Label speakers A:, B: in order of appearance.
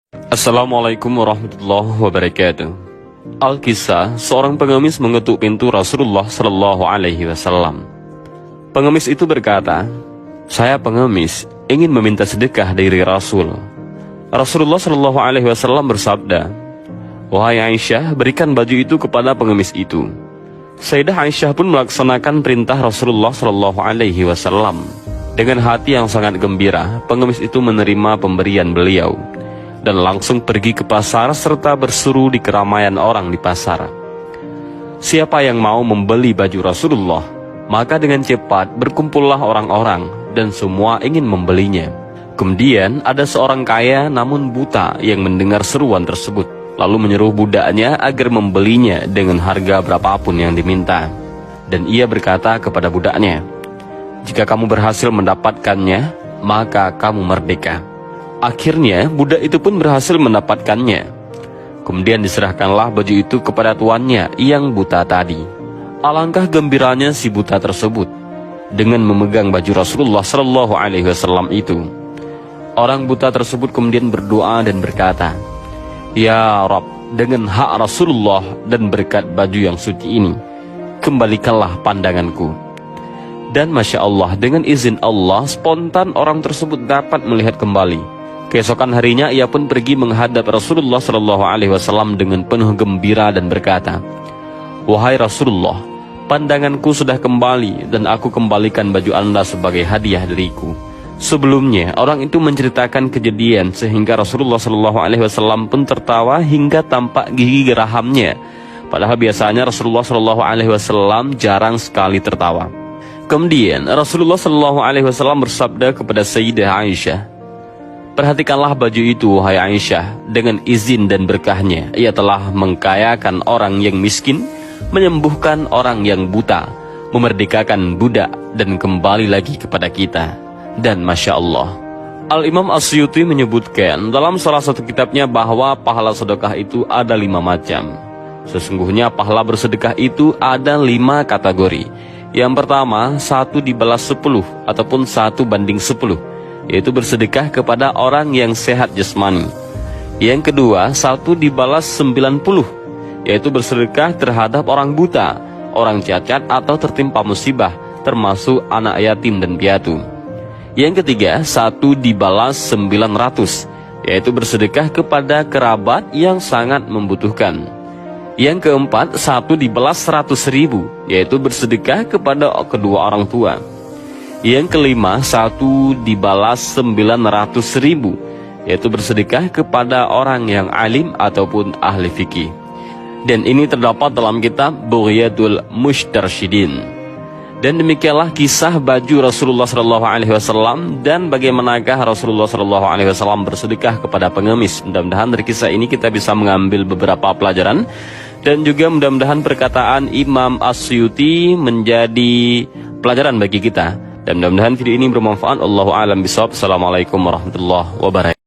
A: Assalamualaikum warahmatullahi wabarakatuh. Al-Kisah, seorang pengemis mengetuk pintu Rasulullah Shallallahu Alaihi Wasallam. Pengemis itu berkata, "Saya pengemis, ingin meminta sedekah dari Rasul." Rasulullah Shallallahu Alaihi Wasallam bersabda, "Wahai Aisyah, berikan baju itu kepada pengemis itu." Sayyidah Aisyah pun melaksanakan perintah Rasulullah Shallallahu Alaihi Wasallam. Dengan hati yang sangat gembira, pengemis itu menerima pemberian beliau dan langsung pergi ke pasar serta berseru di keramaian orang di pasar. Siapa yang mau membeli baju Rasulullah, maka dengan cepat berkumpullah orang-orang dan semua ingin membelinya. Kemudian ada seorang kaya namun buta yang mendengar seruan tersebut, lalu menyuruh budaknya agar membelinya dengan harga berapapun yang diminta. Dan ia berkata kepada budaknya, "Jika kamu berhasil mendapatkannya, maka kamu merdeka." Akhirnya budak itu pun berhasil mendapatkannya. Kemudian diserahkanlah baju itu kepada tuannya yang buta tadi. Alangkah gembiranya si buta tersebut dengan memegang baju Rasulullah Shallallahu Alaihi Wasallam itu. Orang buta tersebut kemudian berdoa dan berkata, "Ya Rabb, dengan hak Rasulullah dan berkat baju yang suci ini, kembalikanlah pandanganku." Dan Masya Allah, dengan izin Allah, spontan orang tersebut dapat melihat kembali. Keesokan harinya ia pun pergi menghadap Rasulullah Shallallahu Alaihi Wasallam dengan penuh gembira dan berkata, "Wahai Rasulullah, pandanganku sudah kembali dan aku kembalikan baju Anda sebagai hadiah dariku." Sebelumnya orang itu menceritakan kejadian sehingga Rasulullah Shallallahu Alaihi Wasallam pun tertawa hingga tampak gigi gerahamnya. Padahal biasanya Rasulullah Shallallahu Alaihi Wasallam jarang sekali tertawa. Kemudian Rasulullah Shallallahu Alaihi Wasallam bersabda kepada Sayyidah Aisyah, "Perhatikanlah baju itu, wahai Aisyah, dengan izin dan berkahnya ia telah mengkayakan orang yang miskin, menyembuhkan orang yang buta, memerdekakan budak, dan kembali lagi kepada kita." Dan Masya Allah, Al-Imam Asyuti menyebutkan dalam salah satu kitabnya bahwa pahala sedekah itu ada 5 macam. Sesungguhnya pahala bersedekah itu ada 5 kategori. Yang pertama, 1 dibalas 10 ataupun 1 banding 10, yaitu bersedekah kepada orang yang sehat jasmani. Yang kedua, 1 dibalas 90, yaitu bersedekah terhadap orang buta, orang cacat atau tertimpa musibah, termasuk anak yatim dan piatu. Yang ketiga, 1 dibalas 900, yaitu bersedekah kepada kerabat yang sangat membutuhkan. Yang keempat, 1 dibalas 100.000, yaitu bersedekah kepada kedua orang tua. Yang kelima, 1 dibalas 900.000, yaitu bersedekah kepada orang yang alim ataupun ahli fikih. Dan ini terdapat dalam kitab Bughyatul Mustarsyidin. Dan demikianlah kisah baju Rasulullah Shallallahu Alaihi Wasallam dan bagaimanakah Rasulullah Shallallahu Alaihi Wasallam bersedekah kepada pengemis. Mudah-mudahan dari kisah ini kita bisa mengambil beberapa pelajaran. Dan juga mudah-mudahan perkataan Imam Asyuti menjadi pelajaran bagi kita. Dan mudah-mudahan video ini bermanfaat. Allahu a'lam bishawab. Assalamualaikum warahmatullahi wabarakatuh.